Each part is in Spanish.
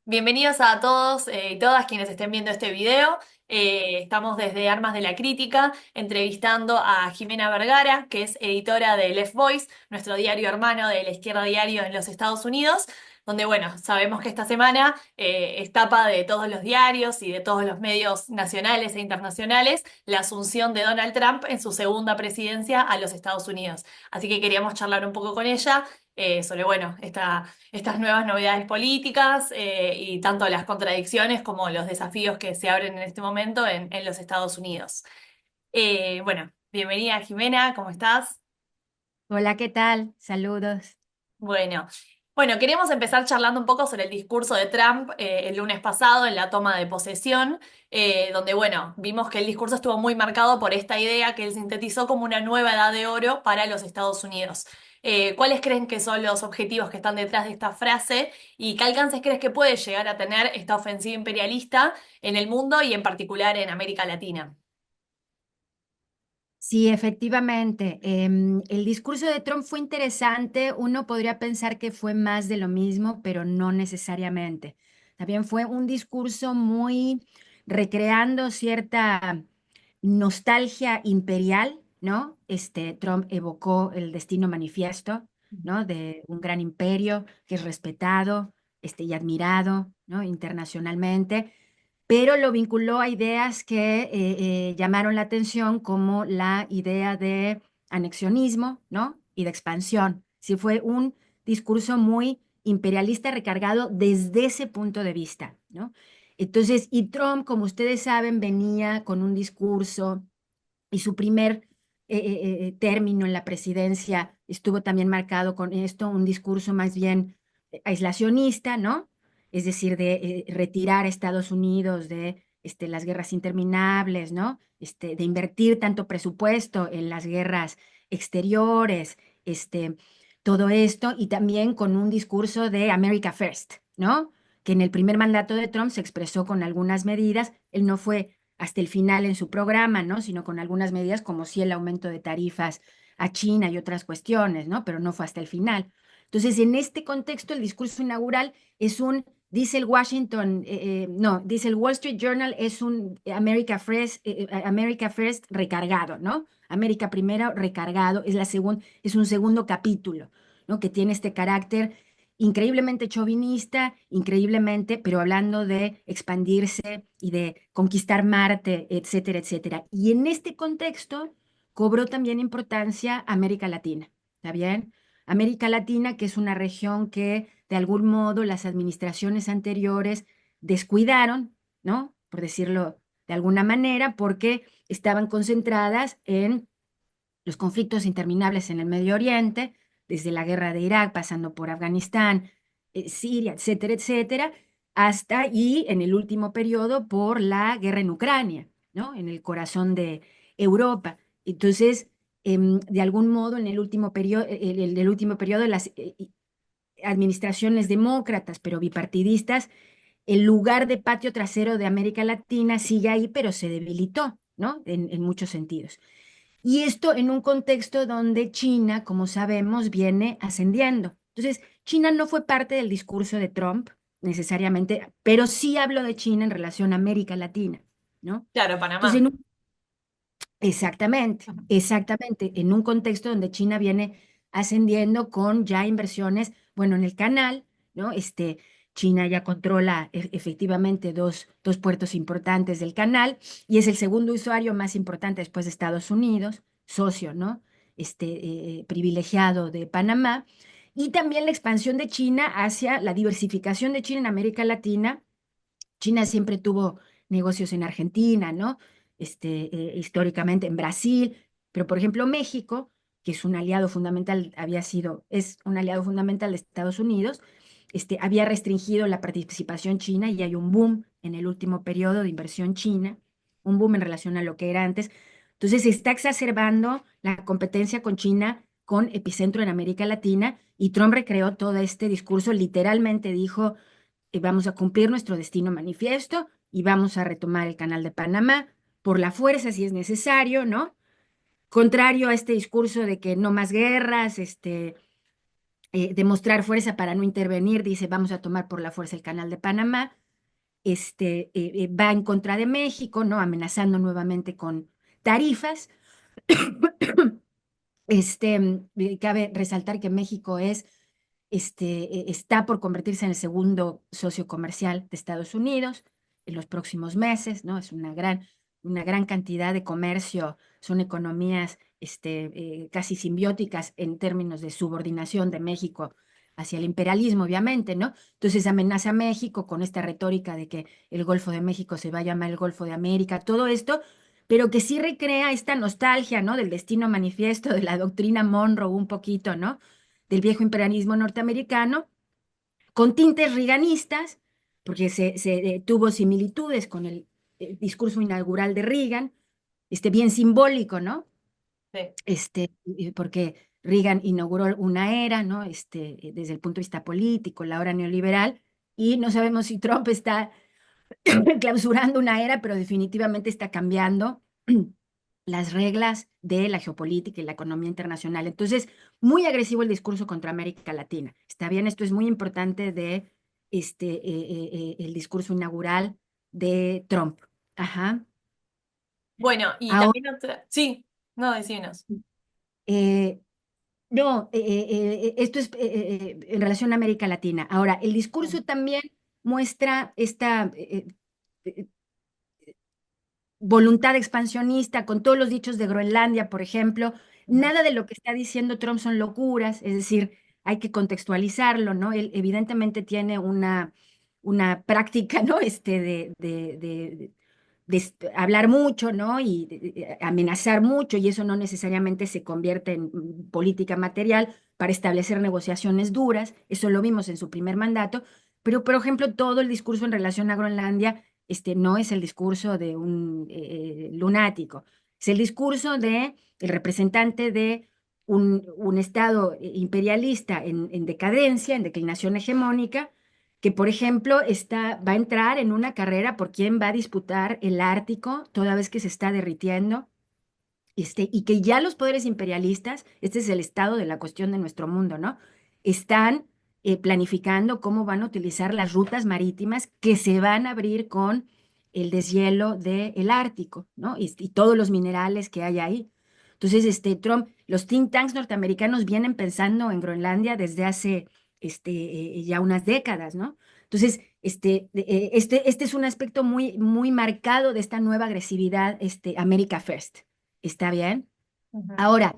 Bienvenidos a todos y todas quienes estén viendo este video. Estamos desde Armas de la Crítica entrevistando a Jimena Vergara, que es editora de Left Voice, nuestro diario hermano de la Izquierda Diario en los Estados Unidos, donde, bueno, sabemos que esta semana es tapa de todos los diarios y de todos los medios nacionales e internacionales la asunción de Donald Trump en su segunda presidencia a los Estados Unidos. Así que queríamos charlar un poco con ella sobre, bueno, estas nuevas novedades políticas y tanto las contradicciones como los desafíos que se abren en este momento en los Estados Unidos. Bueno, bienvenida Jimena, ¿cómo estás? Hola, ¿qué tal? Saludos. Bueno, bueno, queremos empezar charlando un poco sobre el discurso de Trump el lunes pasado en la toma de posesión, donde, bueno, vimos que el discurso estuvo muy marcado por esta idea que él sintetizó como una nueva edad de oro para los Estados Unidos. ¿Cuáles creen que son los objetivos que están detrás de esta frase y qué alcances crees que puede llegar a tener esta ofensiva imperialista en el mundo y en particular en América Latina? Sí, efectivamente. El discurso de Trump fue interesante. Uno podría pensar que fue más de lo mismo, pero no necesariamente. También fue un discurso muy recreando cierta nostalgia imperial, ¿no? Trump evocó el Destino Manifiesto, ¿no? De un gran imperio que es respetado, y admirado, ¿no? Internacionalmente, pero lo vinculó a ideas que llamaron la atención, como la idea de anexionismo, ¿no? Y de expansión. Sí, fue un discurso muy imperialista recargado desde ese punto de vista, ¿no? Entonces, y Trump, como ustedes saben, venía con un discurso y su primer término en la presidencia estuvo también marcado con esto, un discurso más bien aislacionista, ¿no? Es decir, de retirar a Estados Unidos de las guerras interminables, ¿no? De invertir tanto presupuesto en las guerras exteriores, todo esto, y también con un discurso de America First, ¿no? Que en el primer mandato de Trump se expresó con algunas medidas. Él no fue hasta el final en su programa, ¿no? Sino con algunas medidas como sí el aumento de tarifas a China y otras cuestiones, ¿no? Pero no fue hasta el final. Entonces, en este contexto, el discurso inaugural es un, dice el Washington, no, dice el Wall Street Journal, es un America First recargado, ¿no? América Primero recargado, es un segundo capítulo, ¿no? Que tiene este carácter increíblemente chauvinista, increíblemente, pero hablando de expandirse y de conquistar Marte, etcétera, etcétera. Y en este contexto cobró también importancia América Latina, ¿está bien? América Latina, que es una región que de algún modo las administraciones anteriores descuidaron, ¿no? Por decirlo de alguna manera, porque estaban concentradas en los conflictos interminables en el Medio Oriente, desde la guerra de Irak, pasando por Afganistán, Siria, etcétera, etcétera, hasta y en el último periodo por la guerra en Ucrania, ¿no? En el corazón de Europa. Entonces, de algún modo, en el último periodo, el último periodo, las administraciones demócratas, pero bipartidistas, el lugar de patio trasero de América Latina sigue ahí, pero se debilitó, ¿no? En muchos sentidos. Y esto en un contexto donde China, como sabemos, viene ascendiendo. Entonces, China no fue parte del discurso de Trump necesariamente, pero sí habló de China en relación a América Latina, ¿no? Claro, Entonces, Panamá. exactamente, exactamente, en un contexto donde China viene ascendiendo con ya inversiones, bueno, en el canal, ¿no? China ya controla efectivamente dos puertos importantes del canal y es el segundo usuario más importante después de Estados Unidos, socio, ¿no? Privilegiado de Panamá. Y también la expansión de China hacia la diversificación de China en América Latina. China siempre tuvo negocios en Argentina, ¿no? Históricamente en Brasil, pero por ejemplo México, que es un aliado fundamental, es un aliado fundamental de Estados Unidos, había restringido la participación china y hay un boom en el último periodo de inversión china, un boom en relación a lo que era antes. Entonces se está exacerbando la competencia con China, con epicentro en América Latina, y Trump recreó todo este discurso, literalmente dijo vamos a cumplir nuestro destino manifiesto y vamos a retomar el canal de Panamá por la fuerza si es necesario, ¿no? Contrario a este discurso de que no más guerras, demostrar fuerza para no intervenir, dice, vamos a tomar por la fuerza el Canal de Panamá, va en contra de México, ¿no? Amenazando nuevamente con tarifas. Cabe resaltar que México está por convertirse en el segundo socio comercial de Estados Unidos en los próximos meses, ¿no? Es una gran cantidad de comercio, son economías casi simbióticas en términos de subordinación de México hacia el imperialismo, obviamente, ¿no? Entonces amenaza a México con esta retórica de que el Golfo de México se va a llamar el Golfo de América, todo esto, pero que sí recrea esta nostalgia, ¿no? Del destino manifiesto, de la doctrina Monroe un poquito, ¿no? Del viejo imperialismo norteamericano, con tintes reaganistas, porque tuvo similitudes con el discurso inaugural de Reagan, bien simbólico, ¿no? Sí. Porque Reagan inauguró una era, ¿no? Desde el punto de vista político, la hora neoliberal, y no sabemos si Trump está clausurando una era, pero definitivamente está cambiando las reglas de la geopolítica y la economía internacional. Entonces, muy agresivo el discurso contra América Latina. Está bien, esto es muy importante de el discurso inaugural de Trump. Ajá. Bueno, y Ahora, también otra. Sí, no, decinos. eh, no, esto es en relación a América Latina. Ahora, el discurso también muestra esta voluntad expansionista, con todos los dichos de Groenlandia, por ejemplo. Ujú. Nada de lo que está diciendo Trump son locuras, es decir, hay que contextualizarlo, ¿no? Él evidentemente tiene una práctica, ¿no? De hablar mucho, ¿no? Y de amenazar mucho, y eso no necesariamente se convierte en política material para establecer negociaciones duras, eso lo vimos en su primer mandato, pero por ejemplo, todo el discurso en relación a Groenlandia no es el discurso de un lunático, es el discurso de el representante de un Estado imperialista en decadencia, en declinación hegemónica, que por ejemplo va a entrar en una carrera por quién va a disputar el Ártico toda vez que se está derritiendo, y que ya los poderes imperialistas, este es el estado de la cuestión de nuestro mundo, ¿no? Están planificando cómo van a utilizar las rutas marítimas que se van a abrir con el deshielo del Ártico, ¿no? Y todos los minerales que hay ahí. Entonces, Trump, los think tanks norteamericanos vienen pensando en Groenlandia desde hace ya unas décadas, ¿no? Entonces, este es un aspecto muy, muy marcado de esta nueva agresividad, America First. ¿Está bien? Ujú. Ahora,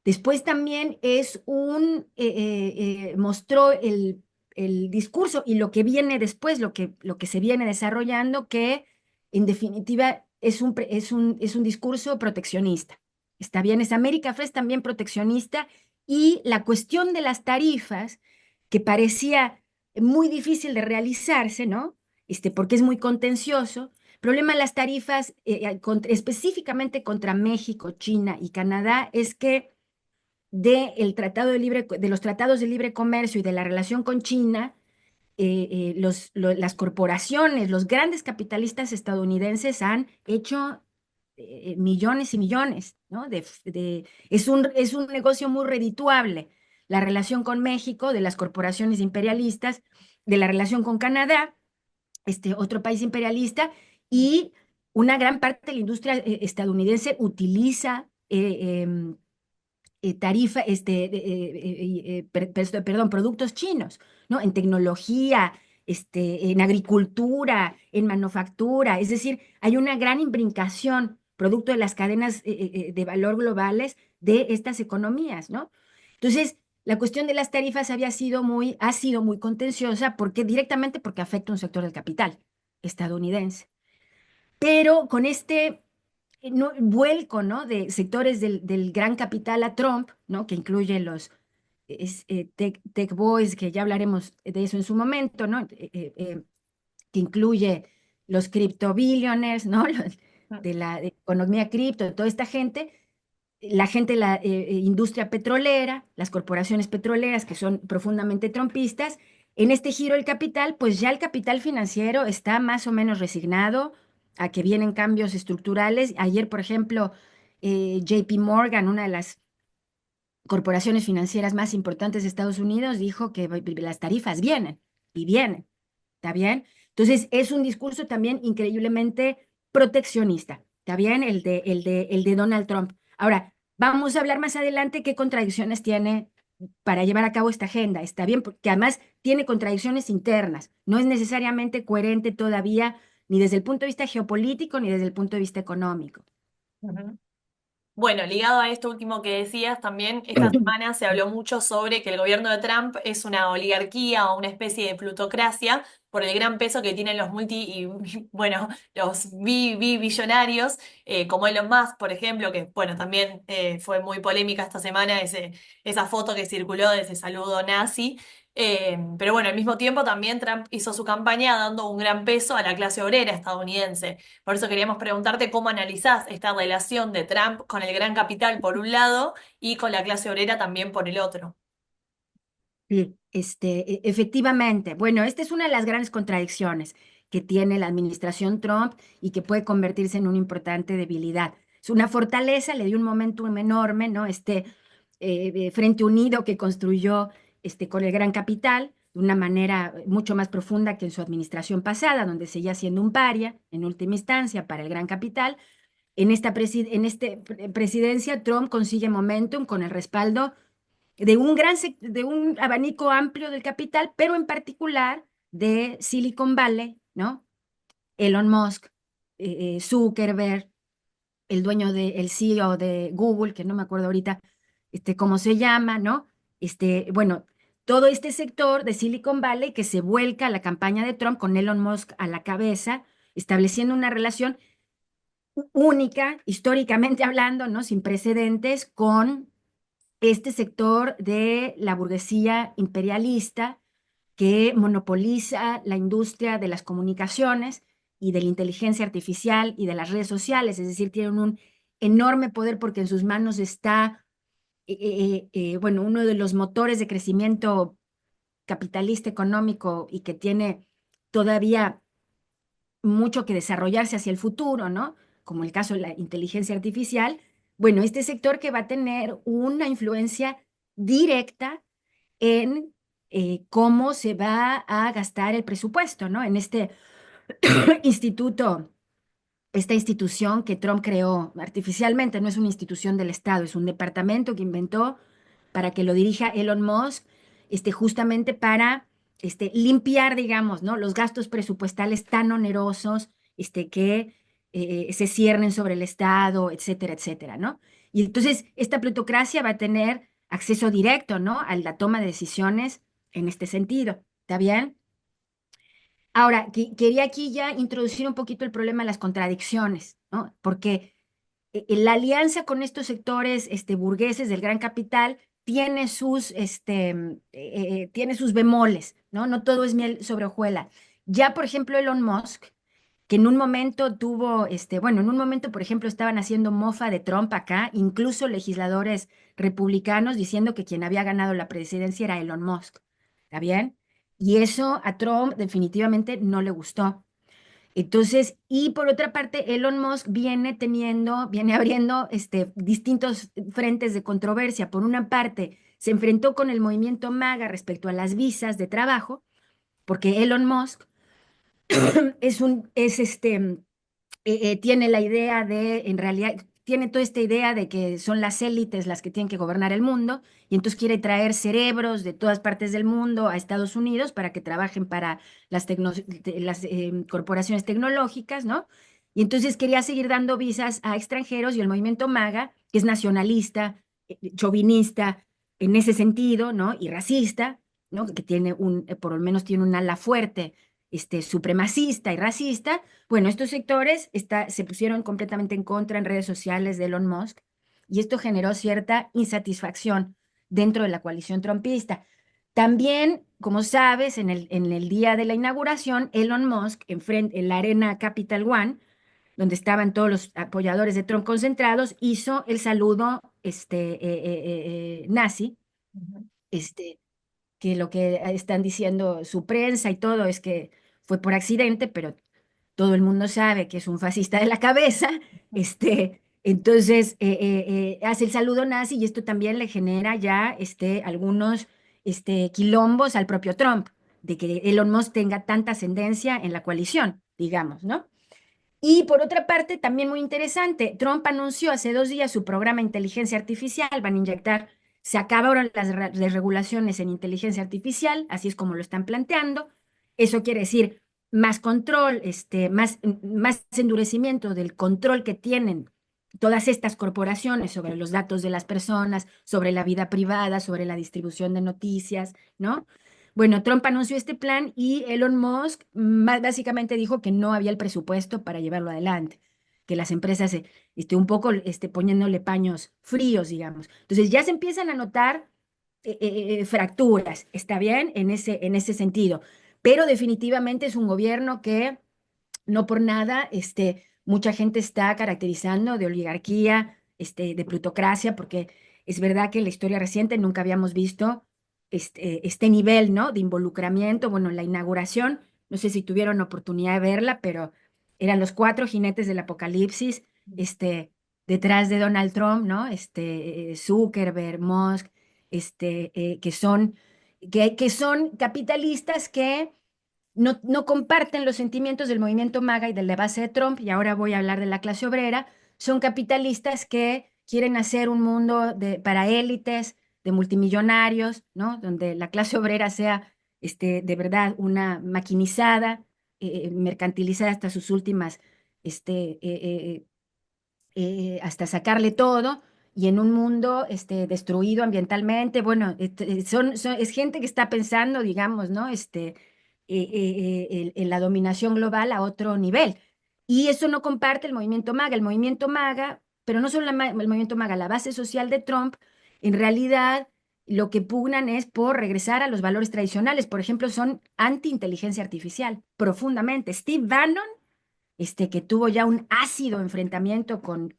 después también mostró el discurso y lo que viene después, lo que se viene desarrollando, que en definitiva es un discurso proteccionista. Está bien, es América First también proteccionista, y la cuestión de las tarifas, que parecía muy difícil de realizarse, ¿no? Porque es muy contencioso. El problema de las tarifas, específicamente contra México, China y Canadá, es que de los tratados de libre comercio y de la relación con China, las corporaciones, los grandes capitalistas estadounidenses han hecho millones y millones, ¿no? Es un negocio muy redituable. La relación con México, de las corporaciones imperialistas, de la relación con Canadá, otro país imperialista, y una gran parte de la industria estadounidense utiliza tarifa, perdón, productos chinos, ¿no? En tecnología, en agricultura, en manufactura, es decir, hay una gran imbricación producto de las cadenas de valor globales de estas economías, ¿no? Entonces, la cuestión de las tarifas ha sido muy contenciosa porque directamente porque afecta a un sector del capital estadounidense. Pero con vuelco, ¿no? De sectores del gran capital a Trump, ¿no? Que incluye los tech boys, que ya hablaremos de eso en su momento, ¿no? Que incluye los crypto billionaires, ¿no? De la economía cripto, de toda esta gente, la gente de la industria petrolera, las corporaciones petroleras que son profundamente trumpistas. En este giro del capital, pues ya el capital financiero está más o menos resignado a que vienen cambios estructurales. Ayer, por ejemplo, JP Morgan, una de las corporaciones financieras más importantes de Estados Unidos, dijo que las tarifas vienen y vienen. ¿Está bien? Entonces, es un discurso también increíblemente proteccionista. ¿Está bien? El de Donald Trump. Ahora, vamos a hablar más adelante qué contradicciones tiene para llevar a cabo esta agenda. Está bien, porque además tiene contradicciones internas. No es necesariamente coherente todavía, ni desde el punto de vista geopolítico, ni desde el punto de vista económico. Ujú. Bueno, ligado a esto último que decías, también esta semana se habló mucho sobre que el gobierno de Trump es una oligarquía o una especie de plutocracia por el gran peso que tienen los bueno, los billonarios, como Elon Musk, por ejemplo, que bueno, también fue muy polémica esta semana esa foto que circuló de ese saludo nazi. Pero bueno, al mismo tiempo también Trump hizo su campaña dando un gran peso a la clase obrera estadounidense. Por eso queríamos preguntarte cómo analizás esta relación de Trump con el gran capital por un lado y con la clase obrera también por el otro. Sí, efectivamente. Bueno, esta es una de las grandes contradicciones que tiene la administración Trump y que puede convertirse en una importante debilidad. Es una fortaleza, le dio un momentum enorme, ¿no? Frente unido que construyó con el gran capital de una manera mucho más profunda que en su administración pasada, donde seguía siendo un paria, en última instancia, para el gran capital. En esta presidencia, Trump consigue momentum con el respaldo de un abanico amplio del capital, pero en particular de Silicon Valley, ¿no? Elon Musk, Zuckerberg, el CEO de Google, que no me acuerdo ahorita cómo se llama, ¿no? Bueno, todo este sector de Silicon Valley que se vuelca a la campaña de Trump con Elon Musk a la cabeza, estableciendo una relación única, históricamente hablando, ¿no? Sin precedentes, con este sector de la burguesía imperialista que monopoliza la industria de las comunicaciones y de la inteligencia artificial y de las redes sociales, es decir, tienen un enorme poder porque en sus manos está, bueno, uno de los motores de crecimiento capitalista económico y que tiene todavía mucho que desarrollarse hacia el futuro, ¿no? Como el caso de la inteligencia artificial. Bueno, este sector que va a tener una influencia directa en cómo se va a gastar el presupuesto, ¿no? En este instituto, esta institución que Trump creó artificialmente, no es una institución del Estado, es un departamento que inventó para que lo dirija Elon Musk, justamente para limpiar, digamos, ¿no? Los gastos presupuestales tan onerosos, que se ciernen sobre el Estado, etcétera, etcétera, ¿no? Y entonces esta plutocracia va a tener acceso directo, ¿no? A la toma de decisiones en este sentido. ¿Está bien? Ahora, quería aquí ya introducir un poquito el problema de las contradicciones, ¿no? Porque la alianza con estos sectores burgueses del gran capital tiene sus bemoles, ¿no? No todo es miel sobre hojuela. Ya, por ejemplo, Elon Musk, que en un momento bueno, en un momento, por ejemplo, estaban haciendo mofa de Trump acá, incluso legisladores republicanos diciendo que quien había ganado la presidencia era Elon Musk. ¿Está bien? Y eso a Trump definitivamente no le gustó. Entonces, y por otra parte, Elon Musk viene abriendo distintos frentes de controversia. Por una parte, se enfrentó con el movimiento MAGA respecto a las visas de trabajo, porque Elon Musk es un, es tiene la idea en realidad, tiene toda esta idea de que son las élites las que tienen que gobernar el mundo, y entonces quiere traer cerebros de todas partes del mundo a Estados Unidos para que trabajen para las corporaciones tecnológicas, ¿no? Y entonces quería seguir dando visas a extranjeros y el movimiento MAGA, que es nacionalista, chauvinista en ese sentido, ¿no? Y racista, ¿no? Que tiene por lo menos tiene un ala fuerte, supremacista y racista. Bueno, estos sectores se pusieron completamente en contra en redes sociales de Elon Musk y esto generó cierta insatisfacción dentro de la coalición trumpista. También, como sabes, en el día de la inauguración, Elon Musk, en la Arena Capital One, donde estaban todos los apoyadores de Trump concentrados, hizo el saludo nazi, Ujú. este, que lo que están diciendo su prensa y todo es que fue por accidente, pero todo el mundo sabe que es un fascista de la cabeza, Entonces, hace el saludo nazi y esto también le genera ya algunos quilombos al propio Trump, de que Elon Musk tenga tanta ascendencia en la coalición, digamos, ¿no? Y por otra parte, también muy interesante, Trump anunció hace 2 días su programa de inteligencia artificial, van a inyectar, se acabaron las regulaciones en inteligencia artificial, así es como lo están planteando. Eso quiere decir más control, más endurecimiento del control que tienen todas estas corporaciones sobre los datos de las personas, sobre la vida privada, sobre la distribución de noticias, ¿no? Bueno, Trump anunció este plan y Elon Musk básicamente dijo que no había el presupuesto para llevarlo adelante, que las empresas un poco poniéndole paños fríos, digamos. Entonces ya se empiezan a notar fracturas, ¿está bien? En ese sentido. Pero definitivamente es un gobierno que no por nada, mucha gente está caracterizando de oligarquía, de plutocracia, porque es verdad que en la historia reciente nunca habíamos visto este nivel, ¿no? De involucramiento. Bueno, en la inauguración, no sé si tuvieron oportunidad de verla, pero eran los cuatro jinetes del apocalipsis, detrás de Donald Trump, ¿no? Zuckerberg, Musk, que son capitalistas que no comparten los sentimientos del movimiento MAGA y de la base de Trump, y ahora voy a hablar de la clase obrera. Son capitalistas que quieren hacer un mundo para élites, de multimillonarios, ¿no? Donde la clase obrera sea de verdad una maquinizada, mercantilizada hasta sus últimas, hasta sacarle todo. Y en un mundo destruido ambientalmente, bueno, es gente que está pensando, digamos, ¿no? En la dominación global a otro nivel. Y eso no comparte el movimiento MAGA. El movimiento MAGA, pero no solo el movimiento MAGA, la base social de Trump, en realidad lo que pugnan es por regresar a los valores tradicionales. Por ejemplo, son anti-inteligencia artificial, profundamente. Steve Bannon, que tuvo ya un ácido enfrentamiento con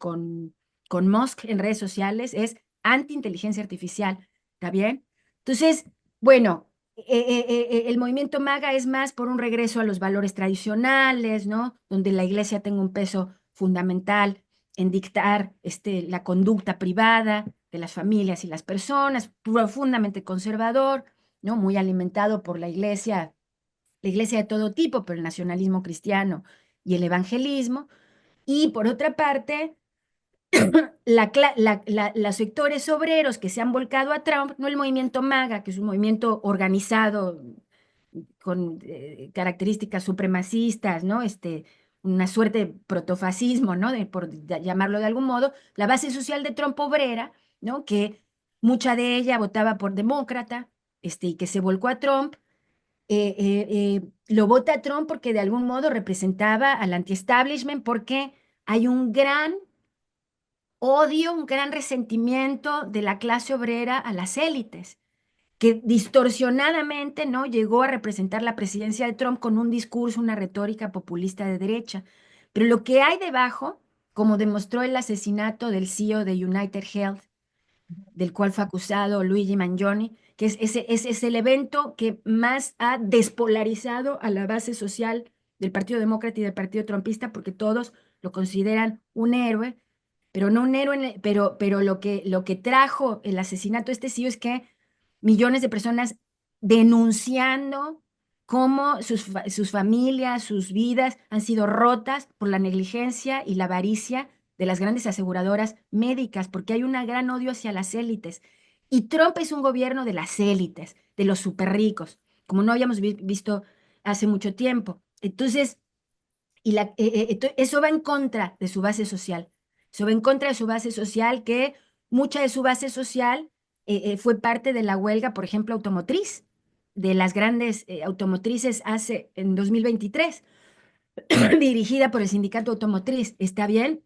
Musk en redes sociales, es anti-inteligencia artificial, ¿está bien? Entonces, bueno, el movimiento MAGA es más por un regreso a los valores tradicionales, ¿no? Donde la iglesia tenga un peso fundamental en dictar la conducta privada de las familias y las personas, profundamente conservador, ¿no? Muy alimentado por la iglesia de todo tipo, pero el nacionalismo cristiano y el evangelismo. Y por otra parte, los sectores obreros que se han volcado a Trump, no el movimiento MAGA, que es un movimiento organizado con características supremacistas, ¿no? Una suerte de protofascismo, ¿no? Por llamarlo de algún modo, la base social de Trump obrera, ¿no? Que mucha de ella votaba por demócrata, y que se volcó a Trump. Lo vota Trump porque de algún modo representaba al anti-establishment, porque hay un gran odio, un gran resentimiento de la clase obrera a las élites, que distorsionadamente no llegó a representar la presidencia de Trump con un discurso, una retórica populista de derecha. Pero lo que hay debajo, como demostró el asesinato del CEO de United Health, del cual fue acusado Luigi Mangione, que es el evento que más ha despolarizado a la base social del Partido Demócrata y del Partido Trumpista, porque todos lo consideran un héroe, pero no un héroe, pero lo que trajo el asesinato de este CEO es que millones de personas denunciando cómo sus familias, sus vidas han sido rotas por la negligencia y la avaricia de las grandes aseguradoras médicas, porque hay un gran odio hacia las élites. Y Trump es un gobierno de las élites, de los súper ricos, como no habíamos visto hace mucho tiempo. Entonces, eso va en contra de su base social. Eso va en contra de su base social, que mucha de su base social fue parte de la huelga, por ejemplo, automotriz, de las grandes automotrices en 2023, dirigida por el sindicato automotriz, ¿está bien?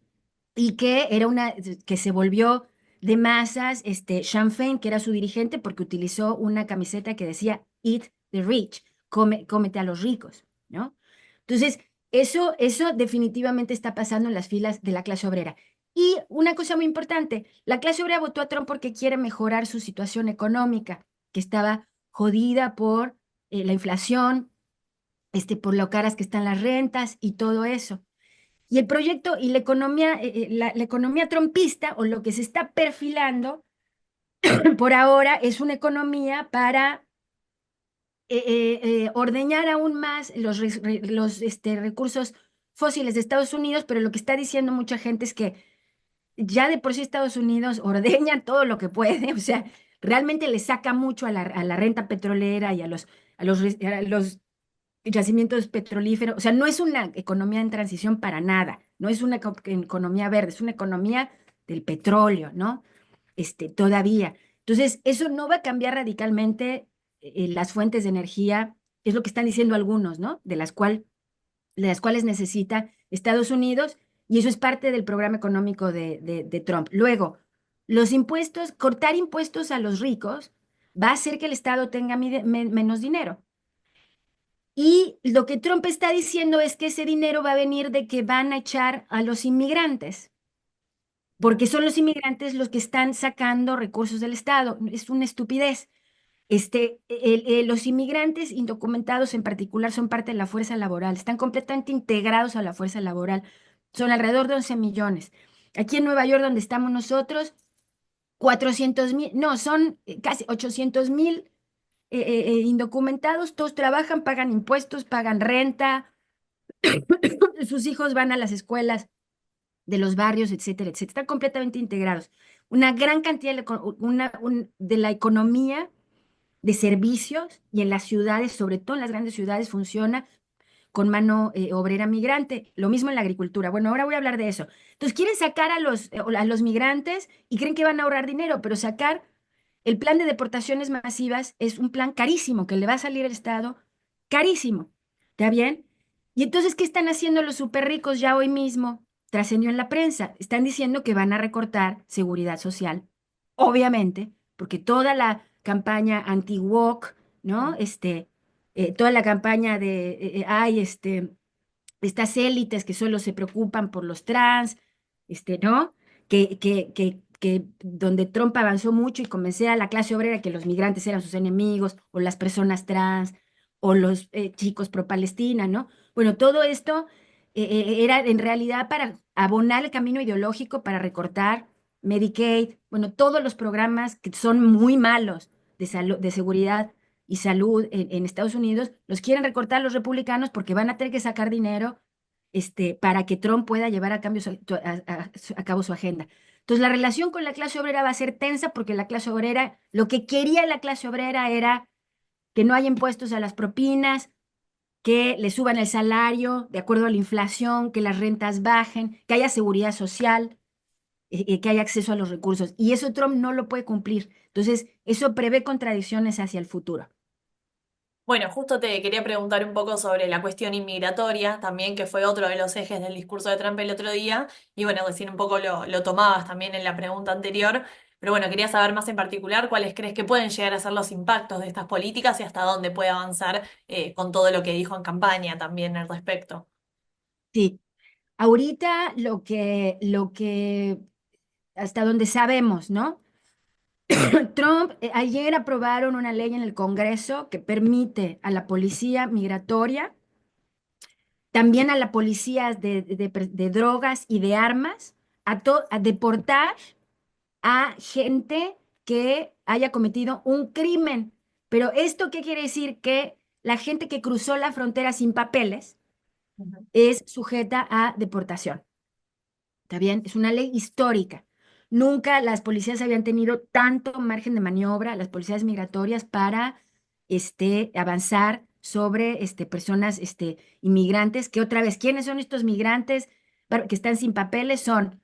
Y que se volvió de masas, Sean Fein, que era su dirigente, porque utilizó una camiseta que decía Eat the Rich, cómete a los ricos, ¿no? Entonces, eso definitivamente está pasando en las filas de la clase obrera. Y una cosa muy importante, la clase obrera votó a Trump porque quiere mejorar su situación económica, que estaba jodida por la inflación, por lo caras que están las rentas y todo eso. Y el proyecto y la economía, la economía trumpista, o lo que se está perfilando por ahora, es una economía para ordeñar aún más los recursos fósiles de Estados Unidos, pero lo que está diciendo mucha gente es que ya de por sí Estados Unidos ordeña todo lo que puede, o sea, realmente le saca mucho a la renta petrolera y a los yacimientos petrolíferos, o sea, no es una economía en transición para nada, no es una economía verde, es una economía del petróleo, ¿no? Todavía. Entonces, eso no va a cambiar radicalmente las fuentes de energía, es lo que están diciendo algunos, ¿no? De las cuales necesita Estados Unidos, y eso es parte del programa económico de Trump. Luego, los impuestos, cortar impuestos a los ricos va a hacer que el Estado tenga menos dinero. Y lo que Trump está diciendo es que ese dinero va a venir de que van a echar a los inmigrantes, porque son los inmigrantes los que están sacando recursos del Estado. Es una estupidez. Los inmigrantes indocumentados en particular son parte de la fuerza laboral, están completamente integrados a la fuerza laboral. Son alrededor de 11 millones. Aquí en Nueva York, donde estamos nosotros, 400,000, no, son casi 800,000 indocumentados, todos trabajan, pagan impuestos, pagan renta, sus hijos van a las escuelas de los barrios, etcétera, etcétera. Están completamente integrados. Una gran cantidad de la economía de servicios y en las ciudades, sobre todo en las grandes ciudades, funciona con mano obrera migrante. Lo mismo en la agricultura. Bueno, ahora voy a hablar de eso. Entonces, quieren sacar a los migrantes y creen que van a ahorrar dinero, pero sacar el plan de deportaciones masivas es un plan carísimo, que le va a salir al Estado carísimo. ¿Está bien? Y entonces, ¿qué están haciendo los súper ricos ya hoy mismo? Trascendió en la prensa. Están diciendo que van a recortar seguridad social, obviamente, porque toda la campaña anti-woke, ¿no? Toda la campaña de, estas élites que solo se preocupan por los trans, ¿no? Que donde Trump avanzó mucho y convencía a la clase obrera que los migrantes eran sus enemigos, o las personas trans, o los chicos pro-Palestina, ¿no? Bueno, todo esto era en realidad para abonar el camino ideológico para recortar Medicaid, bueno, todos los programas que son muy malos de seguridad y salud en Estados Unidos, los quieren recortar los republicanos porque van a tener que sacar dinero para que Trump pueda llevar a cabo su agenda. Entonces, la relación con la clase obrera va a ser tensa porque la clase obrera, lo que quería la clase obrera era que no haya impuestos a las propinas, que le suban el salario de acuerdo a la inflación, que las rentas bajen, que haya seguridad social, que haya acceso a los recursos. Y eso Trump no lo puede cumplir. Entonces, eso prevé contradicciones hacia el futuro. Bueno, justo te quería preguntar un poco sobre la cuestión inmigratoria, también que fue otro de los ejes del discurso de Trump el otro día, y bueno, decir un poco lo tomabas también en la pregunta anterior, pero bueno, quería saber más en particular cuáles crees que pueden llegar a ser los impactos de estas políticas y hasta dónde puede avanzar con todo lo que dijo en campaña también al respecto. Sí, ahorita hasta donde sabemos, ¿no? Trump, ayer aprobaron una ley en el Congreso que permite a la policía migratoria, también a la policía de drogas y de armas, a deportar a gente que haya cometido un crimen. Pero ¿esto qué quiere decir? Que la gente que cruzó la frontera sin papeles Ujú. es sujeta a deportación. ¿Está bien? Es una ley histórica. Nunca las policías habían tenido tanto margen de maniobra, las policías migratorias, para avanzar sobre personas inmigrantes, que otra vez, ¿quiénes son estos migrantes que están sin papeles? Son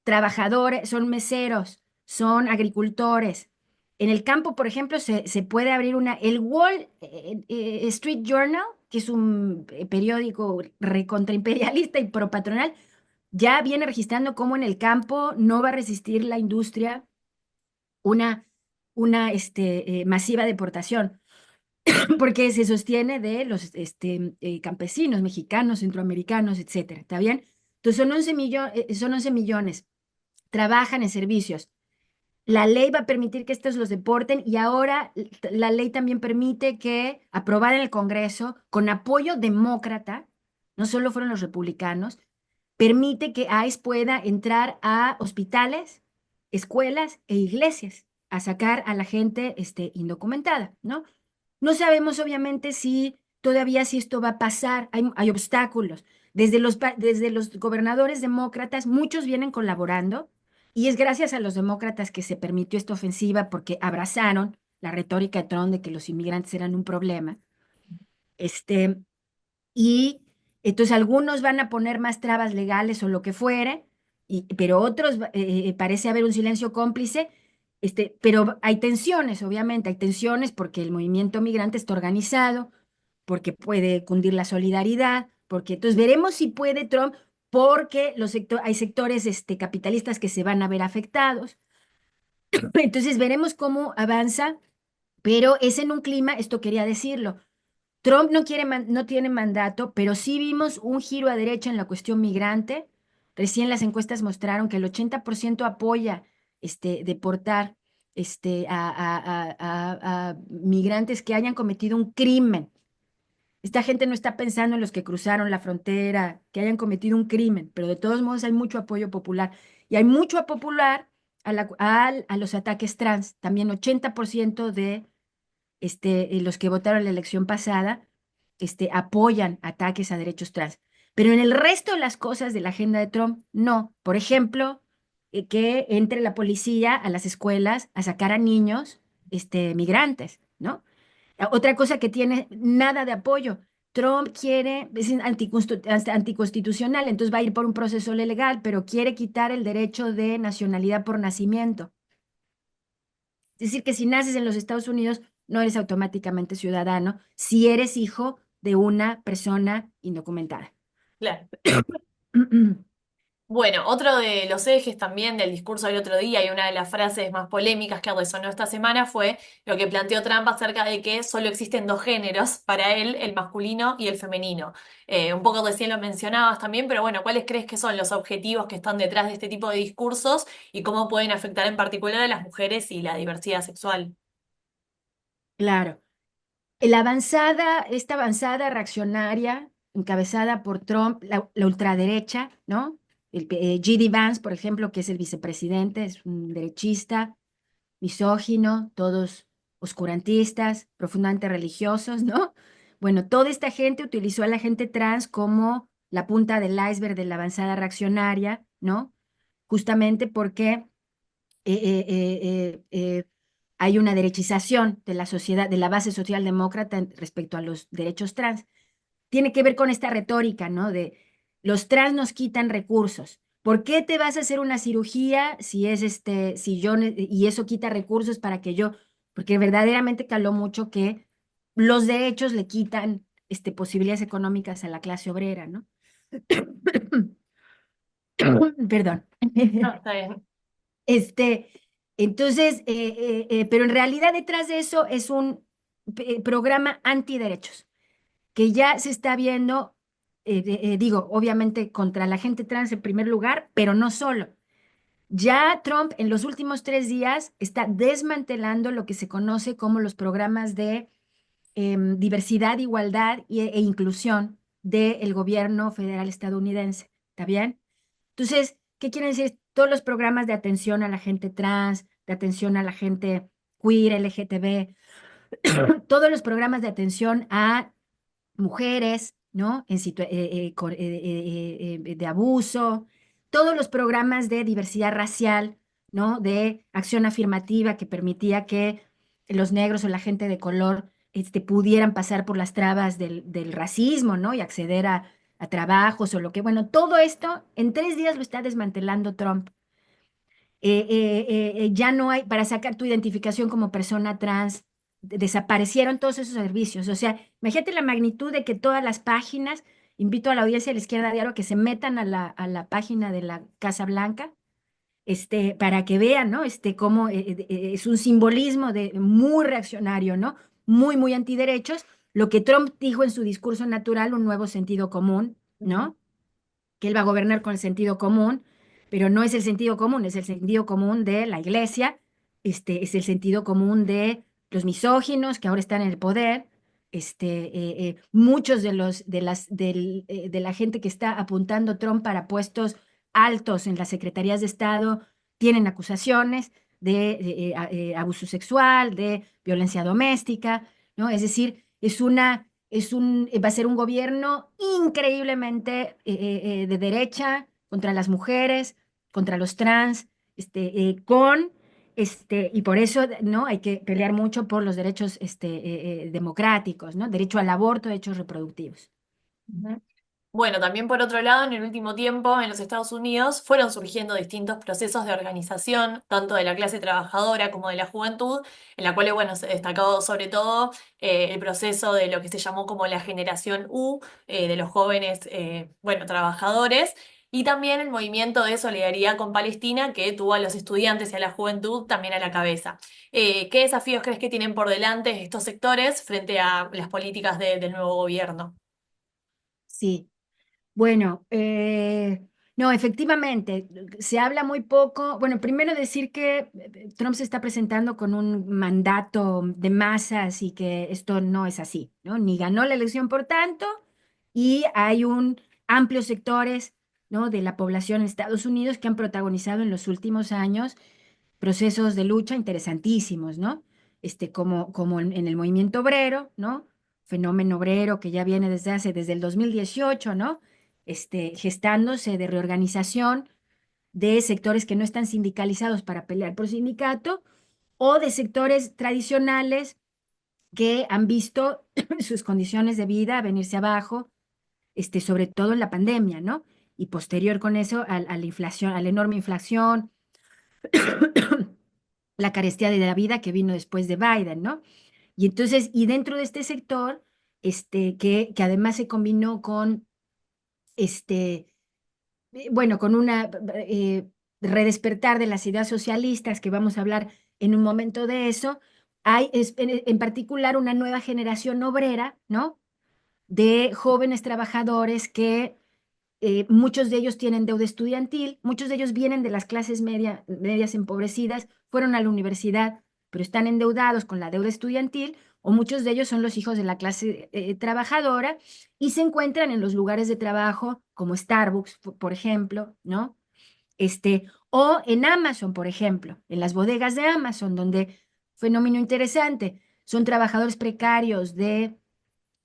trabajadores, son meseros, son agricultores. En el campo, por ejemplo, se puede abrir el Wall Street Journal, que es un periódico recontraimperialista y propatronal, ya viene registrando cómo en el campo no va a resistir la industria una, una masiva deportación, porque se sostiene de los campesinos mexicanos, centroamericanos, etcétera. ¿Está bien? Entonces son 11 millones, trabajan en servicios. La ley va a permitir que estos los deporten, y ahora la ley también permite que, aprobada en el Congreso, con apoyo demócrata, no solo fueron los republicanos, permite que ICE pueda entrar a hospitales, escuelas e iglesias a sacar a la gente indocumentada, ¿no? No sabemos obviamente si todavía si esto va a pasar, hay obstáculos. Desde los gobernadores demócratas, muchos vienen colaborando y es gracias a los demócratas que se permitió esta ofensiva porque abrazaron la retórica de Trump de que los inmigrantes eran un problema. Este, y entonces algunos van a poner más trabas legales o lo que fuere, pero otros parece haber un silencio cómplice, pero hay tensiones, obviamente, hay tensiones porque el movimiento migrante está organizado, porque puede cundir la solidaridad, porque entonces veremos si puede Trump, porque hay sectores capitalistas que se van a ver afectados. Entonces veremos cómo avanza, pero es en un clima, esto quería decirlo. Trump no tiene mandato, pero sí vimos un giro a derecha en la cuestión migrante. Recién las encuestas mostraron que el 80% apoya deportar a migrantes que hayan cometido un crimen. Esta gente no está pensando en los que cruzaron la frontera, que hayan cometido un crimen, pero de todos modos hay mucho apoyo popular. Y hay mucho apoyo popular a los ataques trans. También 80% de los que votaron la elección pasada, apoyan ataques a derechos trans. Pero en el resto de las cosas de la agenda de Trump, no. Por ejemplo, que entre la policía a las escuelas a sacar a niños, migrantes, ¿no? Otra cosa que tiene nada de apoyo. Trump es anticonstitucional, entonces va a ir por un proceso legal, pero quiere quitar el derecho de nacionalidad por nacimiento. Es decir, que si naces en los Estados Unidos, no eres automáticamente ciudadano si eres hijo de una persona indocumentada. Claro. Bueno, otro de los ejes también del discurso del otro día y una de las frases más polémicas que resonó esta semana fue lo que planteó Trump acerca de que solo existen dos géneros para él, el masculino y el femenino. Un poco recién lo mencionabas también, pero bueno, ¿cuáles crees que son los objetivos que están detrás de este tipo de discursos y cómo pueden afectar en particular a las mujeres y la diversidad sexual? Claro. Esta avanzada reaccionaria, encabezada por Trump, la ultraderecha, ¿no? J.D. Vance, por ejemplo, que es el vicepresidente, es un derechista, misógino, todos oscurantistas, profundamente religiosos, ¿no? Bueno, toda esta gente utilizó a la gente trans como la punta del iceberg de la avanzada reaccionaria, ¿no? Justamente porque hay una derechización de la sociedad, de la base socialdemócrata respecto a los derechos trans. Tiene que ver con esta retórica, ¿no? De los trans nos quitan recursos. ¿Por qué te vas a hacer una cirugía si es y eso quita recursos para que yo, porque verdaderamente caló mucho que los derechos le quitan posibilidades económicas a la clase obrera, ¿no? Perdón. No, está bien. Este, entonces, pero en realidad detrás de eso es un programa antiderechos, que ya se está viendo, digo, obviamente contra la gente trans en primer lugar, pero no solo. Ya Trump en los últimos 3 días está desmantelando lo que se conoce como los programas de diversidad, igualdad e inclusión del gobierno federal estadounidense. ¿Está bien? Entonces, ¿qué quieren decir? Todos los programas de atención a la gente trans, de atención a la gente queer, LGTB, todos los programas de atención a mujeres, ¿no? De abuso, todos los programas de diversidad racial, ¿no? De acción afirmativa que permitía que los negros o la gente de color pudieran pasar por las trabas del racismo, ¿no? Y acceder a trabajos o lo que, bueno, todo esto en 3 días lo está desmantelando Trump. Ya no hay, para sacar tu identificación como persona trans, desaparecieron todos esos servicios. O sea, imagínate la magnitud de que todas las páginas, invito a la audiencia de la Izquierda Diario que se metan a la página de la Casa Blanca, para que vean, ¿no? Cómo es un simbolismo muy reaccionario, ¿no? Muy, muy antiderechos. Lo que Trump dijo en su discurso natural, un nuevo sentido común, ¿no? Que él va a gobernar con el sentido común, pero no es el sentido común, es el sentido común de la iglesia, es el sentido común de los misóginos que ahora están en el poder, Muchos de la gente que está apuntando Trump para puestos altos en las secretarías de Estado tienen acusaciones de abuso sexual, de violencia doméstica, ¿no? Es decir, va a ser un gobierno increíblemente de derecha contra las mujeres, contra los trans, y por eso, ¿no? Hay que pelear mucho por los derechos, democráticos, ¿no? Derecho al aborto, derechos reproductivos. Ujú. Bueno, también por otro lado, en el último tiempo en los Estados Unidos fueron surgiendo distintos procesos de organización, tanto de la clase trabajadora como de la juventud, en la cual, bueno, se destacó sobre todo el proceso de lo que se llamó como la generación U, de los jóvenes, bueno, trabajadores, y también el movimiento de solidaridad con Palestina, que tuvo a los estudiantes y a la juventud también a la cabeza. ¿Qué desafíos crees que tienen por delante estos sectores frente a las políticas del nuevo gobierno? Sí. Bueno, no, efectivamente, se habla muy poco. Bueno, primero decir que Trump se está presentando con un mandato de masas y que esto no es así, ¿no? Ni ganó la elección por tanto, y hay un amplios sectores, ¿no? De la población en Estados Unidos que han protagonizado en los últimos años procesos de lucha interesantísimos, ¿no? Como en el movimiento obrero, ¿no? Fenómeno obrero que ya viene desde el 2018, ¿no? Gestándose de reorganización de sectores que no están sindicalizados para pelear por sindicato o de sectores tradicionales que han visto sus condiciones de vida venirse abajo, sobre todo en la pandemia, ¿no? Y posterior con eso a la inflación, a la enorme inflación, la carestía de la vida que vino después de Biden, ¿no? Y entonces, y dentro de este sector, que además se combinó con, este, bueno, con una redespertar de las ideas socialistas, que vamos a hablar en un momento de eso, hay en particular una nueva generación obrera, ¿no? De jóvenes trabajadores que muchos de ellos tienen deuda estudiantil, muchos de ellos vienen de las clases medias empobrecidas, fueron a la universidad, pero están endeudados con la deuda estudiantil, o muchos de ellos son los hijos de la clase trabajadora y se encuentran en los lugares de trabajo como Starbucks, por ejemplo, ¿no? O en Amazon, por ejemplo, en las bodegas de Amazon, donde, fenómeno interesante, son trabajadores precarios de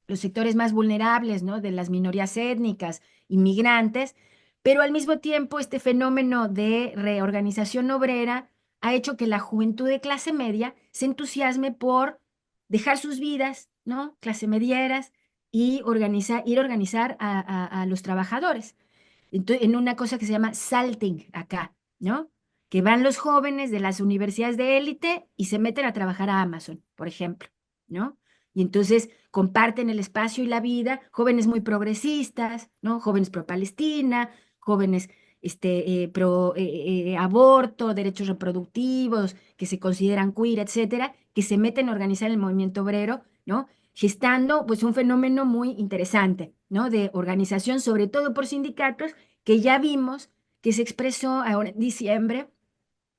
los sectores más vulnerables, ¿no? De las minorías étnicas, inmigrantes, pero al mismo tiempo este fenómeno de reorganización obrera ha hecho que la juventud de clase media se entusiasme por dejar sus vidas, ¿no? Clase medieras y ir a organizar a los trabajadores. En una cosa que se llama salting acá, ¿no? Que van los jóvenes de las universidades de élite y se meten a trabajar a Amazon, por ejemplo, ¿no? Y entonces comparten el espacio y la vida, jóvenes muy progresistas, ¿no? Jóvenes pro Palestina, jóvenes pro aborto, derechos reproductivos, que se consideran queer, etcétera, que se meten a organizar el movimiento obrero, ¿no? Gestando pues un fenómeno muy interesante, ¿no? De organización, sobre todo por sindicatos, que ya vimos que se expresó ahora en diciembre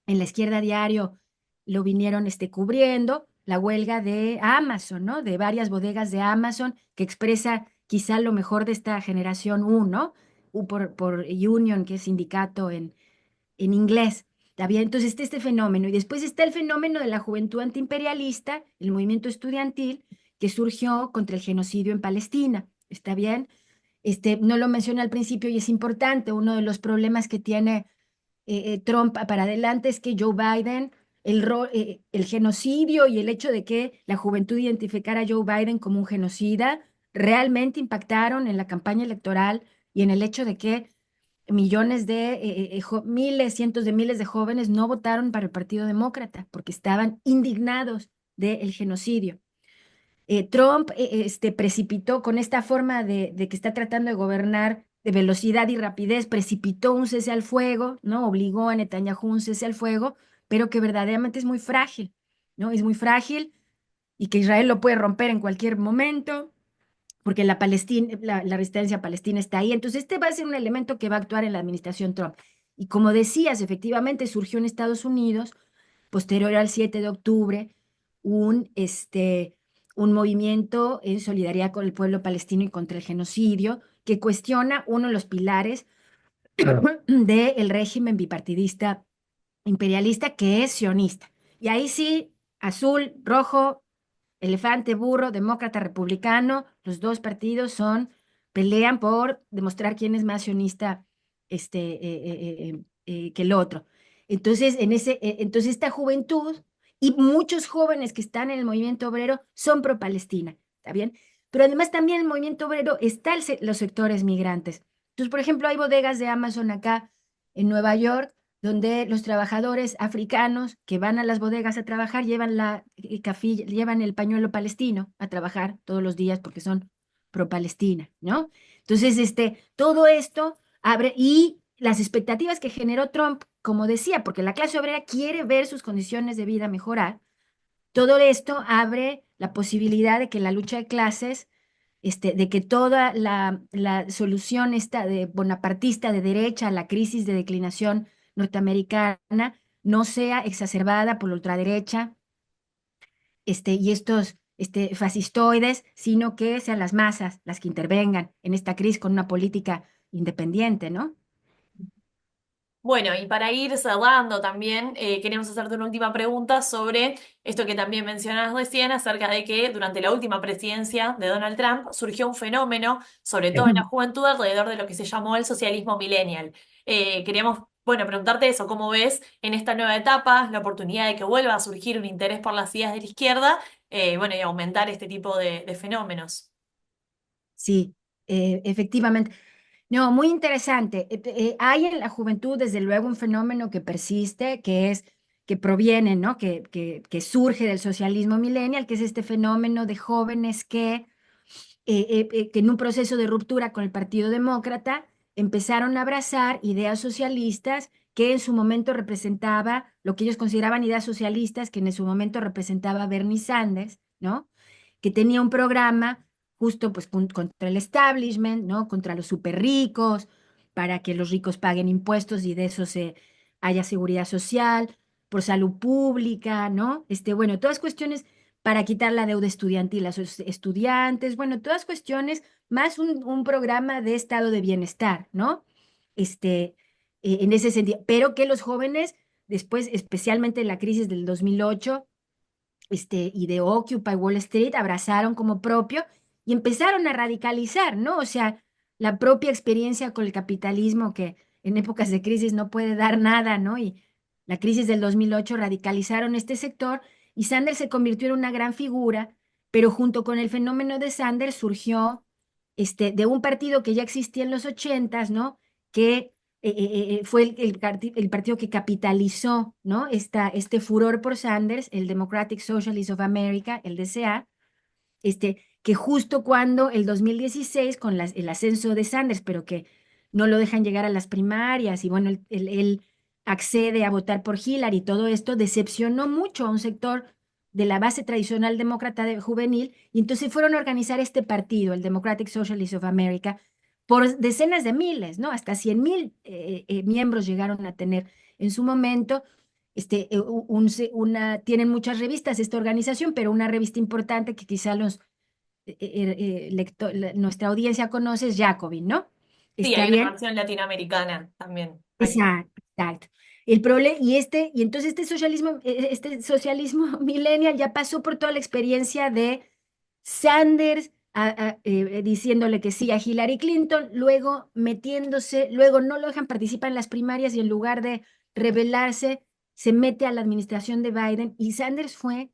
en la Izquierda Diario, lo vinieron cubriendo, la huelga de Amazon, ¿no? De varias bodegas de Amazon, que expresa quizá lo mejor de esta generación U, ¿no? Por Union, que es sindicato en inglés. ¿Está bien? Entonces está este fenómeno. Y después está el fenómeno de la juventud antiimperialista, el movimiento estudiantil, que surgió contra el genocidio en Palestina. ¿Está bien? No lo mencioné al principio y es importante. Uno de los problemas que tiene Trump para adelante es que Joe Biden, el genocidio y el hecho de que la juventud identificara a Joe Biden como un genocida realmente impactaron en la campaña electoral y en el hecho de que millones miles, cientos de miles de jóvenes no votaron para el Partido Demócrata porque estaban indignados del genocidio. Trump precipitó con esta forma de que está tratando de gobernar de velocidad y rapidez, precipitó un cese al fuego, ¿no? Obligó a Netanyahu un cese al fuego, pero que verdaderamente es muy frágil, ¿no? Es muy frágil y que Israel lo puede romper en cualquier momento, porque la resistencia palestina está ahí. Entonces, este va a ser un elemento que va a actuar en la administración Trump. Y como decías, efectivamente surgió en Estados Unidos, posterior al 7 de octubre, un, un movimiento en solidaridad con el pueblo palestino y contra el genocidio, que cuestiona uno de los pilares del régimen bipartidista imperialista que es sionista. Y ahí sí, azul, rojo, elefante, burro, demócrata, republicano, los dos partidos pelean por demostrar quién es más sionista que el otro. Entonces, entonces esta juventud y muchos jóvenes que están en el movimiento obrero son pro-Palestina, ¿está bien? Pero además también en el movimiento obrero están los sectores migrantes. Entonces, por ejemplo, hay bodegas de Amazon acá en Nueva York donde los trabajadores africanos que van a las bodegas a trabajar llevan llevan el pañuelo palestino a trabajar todos los días porque son pro-Palestina, ¿no? Entonces, todo esto abre y las expectativas que generó Trump, como decía, porque la clase obrera quiere ver sus condiciones de vida mejorar, todo esto abre la posibilidad de que la lucha de clases, de que toda la solución esta de bonapartista de derecha a la crisis de declinación norteamericana no sea exacerbada por la ultraderecha, y estos fascistoides, sino que sean las masas las que intervengan en esta crisis con una política independiente, ¿no? Bueno, y para ir cerrando también, queremos hacerte una última pregunta sobre esto que también mencionas recién, acerca de que durante la última presidencia de Donald Trump surgió un fenómeno, sobre todo en la juventud, alrededor de lo que se llamó el socialismo millennial. Queríamos, bueno, preguntarte eso, ¿cómo ves en esta nueva etapa la oportunidad de que vuelva a surgir un interés por las ideas de la izquierda, bueno, y aumentar este tipo de fenómenos? Sí, efectivamente. No, muy interesante. Hay en la juventud, desde luego, un fenómeno que persiste, que es que proviene, ¿no? Que surge del socialismo millennial, que es este fenómeno de jóvenes que en un proceso de ruptura con el Partido Demócrata empezaron a abrazar ideas socialistas que en su momento representaba lo que ellos consideraban ideas socialistas, que en su momento representaba Bernie Sanders, ¿no? Que tenía un programa justo pues contra el establishment, ¿no? Contra los súper ricos, para que los ricos paguen impuestos y de eso se haya seguridad social, por salud pública, ¿no? Bueno, todas cuestiones para quitar la deuda estudiantil a sus estudiantes, bueno, todas cuestiones, más un programa de estado de bienestar, ¿no? En ese sentido, pero que los jóvenes, después, especialmente en la crisis del 2008, y de Occupy Wall Street, abrazaron como propio y empezaron a radicalizar, ¿no? O sea, la propia experiencia con el capitalismo que en épocas de crisis no puede dar nada, ¿no? Y la crisis del 2008 radicalizaron este sector y Sanders se convirtió en una gran figura, pero junto con el fenómeno de Sanders surgió de un partido que ya existía en los ochentas, ¿no? Que fue el partido que capitalizó, ¿no? Este furor por Sanders, el Democratic Socialists of America, el DCA, que justo cuando el 2016, con el ascenso de Sanders, pero que no lo dejan llegar a las primarias, y bueno, él accede a votar por Hillary y todo esto, decepcionó mucho a un sector de la base tradicional demócrata juvenil, y entonces fueron a organizar este partido, el Democratic Socialists of America, por decenas de miles, ¿no? Hasta 100,000 miembros llegaron a tener en su momento. Tienen muchas revistas esta organización, pero una revista importante que quizá nuestra audiencia conoce es Jacobin, ¿no? Sí, ¿Está hay una bien? versión latinoamericana también. Exacto, exacto. El problema, y entonces este socialismo millennial ya pasó por toda la experiencia de Sanders diciéndole que sí a Hillary Clinton, luego metiéndose, luego no lo dejan participar en las primarias y en lugar de rebelarse, se mete a la administración de Biden y Sanders fue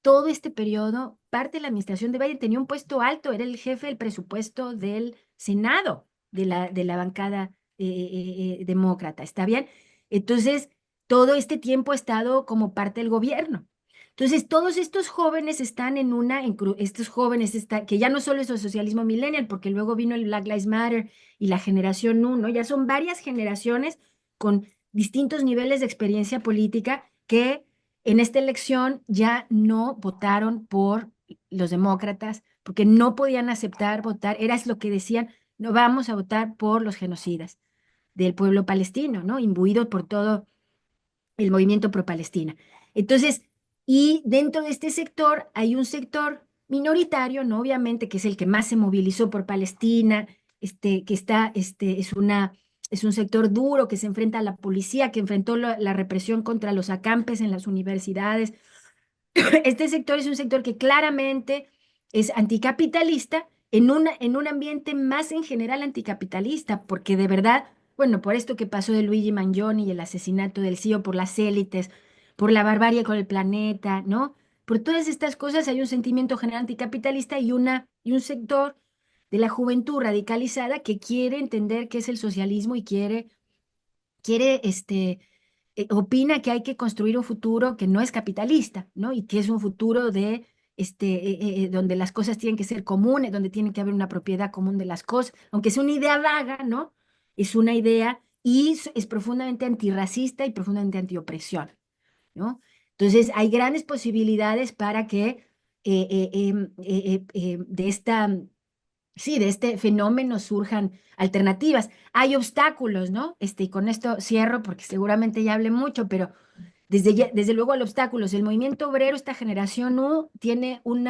todo este periodo, parte de la administración de Biden tenía un puesto alto, era el jefe del presupuesto del Senado, de la bancada demócrata, ¿está bien? Entonces, todo este tiempo ha estado como parte del gobierno. Entonces, todos estos jóvenes están estos jóvenes que ya no solo es el socialismo millennial, porque luego vino el Black Lives Matter y la generación uno, ya son varias generaciones con distintos niveles de experiencia política que en esta elección ya no votaron por los demócratas porque no podían aceptar votar, era lo que decían, no vamos a votar por los genocidas del pueblo palestino, ¿no? Imbuido por todo el movimiento pro-Palestina. Entonces, y dentro de este sector hay un sector minoritario, ¿no? Obviamente, que es el que más se movilizó por Palestina, que está, es un sector duro que se enfrenta a la policía, que enfrentó la represión contra los acampes en las universidades. Este sector es un sector que claramente es anticapitalista en un ambiente más en general anticapitalista, porque de verdad, bueno, por esto que pasó de Luigi Mangione y el asesinato del CEO por las élites, por la barbarie con el planeta, ¿no? Por todas estas cosas hay un sentimiento general anticapitalista y un sector de la juventud radicalizada que quiere entender qué es el socialismo y quiere opina que hay que construir un futuro que no es capitalista, ¿no? Y que es un futuro de, donde las cosas tienen que ser comunes, donde tiene que haber una propiedad común de las cosas, aunque es una idea vaga, ¿no? Es una idea y es profundamente antirracista y profundamente antiopresión, ¿no? Entonces, hay grandes posibilidades para que de esta sí, de este fenómeno surjan alternativas. Hay obstáculos, ¿no? Y con esto cierro porque seguramente ya hablé mucho, pero desde luego hay obstáculos. El movimiento obrero, esta generación U, tiene un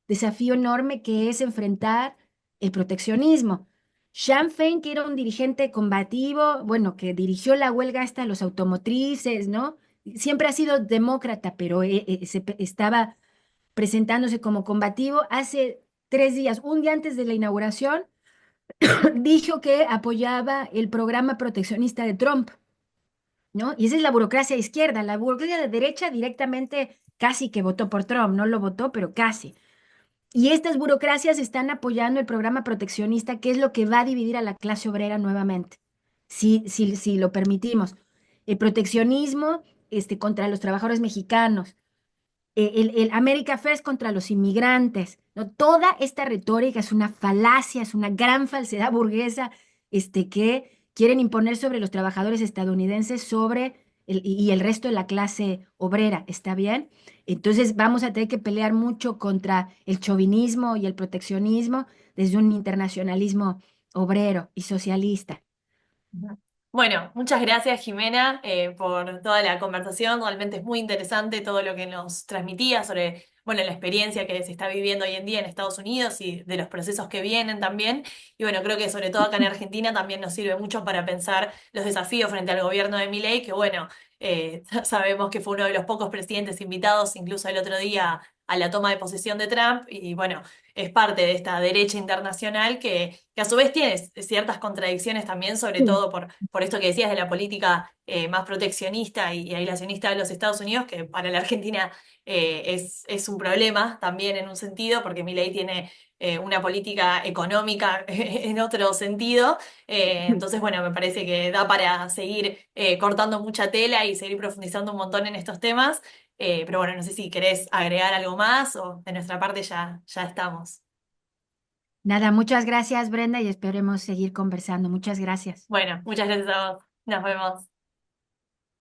desafío enorme que es enfrentar el proteccionismo. Sinn Féin, que era un dirigente combativo, bueno, que dirigió la huelga hasta los automotrices, ¿no? Siempre ha sido demócrata, pero estaba presentándose como combativo. Hace 3 días, un día antes de la inauguración, dijo que apoyaba el programa proteccionista de Trump, ¿no? Y esa es la burocracia de izquierda. La burocracia de derecha directamente casi que votó por Trump, no lo votó, pero casi. Y estas burocracias están apoyando el programa proteccionista, que es lo que va a dividir a la clase obrera nuevamente, si lo permitimos. El proteccionismo contra los trabajadores mexicanos, el America First contra los inmigrantes, ¿no? Toda esta retórica es una falacia, es una gran falsedad burguesa, que quieren imponer sobre los trabajadores estadounidenses y el resto de la clase obrera, ¿está bien? Entonces vamos a tener que pelear mucho contra el chauvinismo y el proteccionismo desde un internacionalismo obrero y socialista. Ujú. Bueno, muchas gracias Jimena por toda la conversación. Realmente es muy interesante todo lo que nos transmitía sobre, bueno, la experiencia que se está viviendo hoy en día en Estados Unidos y de los procesos que vienen también. Y bueno, creo que sobre todo acá en Argentina también nos sirve mucho para pensar los desafíos frente al gobierno de Milei, que bueno, sabemos que fue uno de los pocos presidentes invitados incluso el otro día a la toma de posesión de Trump. Y bueno, es parte de esta derecha internacional que a su vez tiene ciertas contradicciones también, sobre Sí. todo por esto que decías de la política más proteccionista y aislacionista de los Estados Unidos, que para la Argentina es un problema también en un sentido, porque Milei tiene una política económica en otro sentido. Entonces, bueno, me parece que da para seguir cortando mucha tela y seguir profundizando un montón en estos temas. Pero bueno, no sé si querés agregar algo más o de nuestra parte ya estamos. Nada, muchas gracias, Brenda, y esperemos seguir conversando. Muchas gracias. Bueno, muchas gracias a vos. Nos vemos.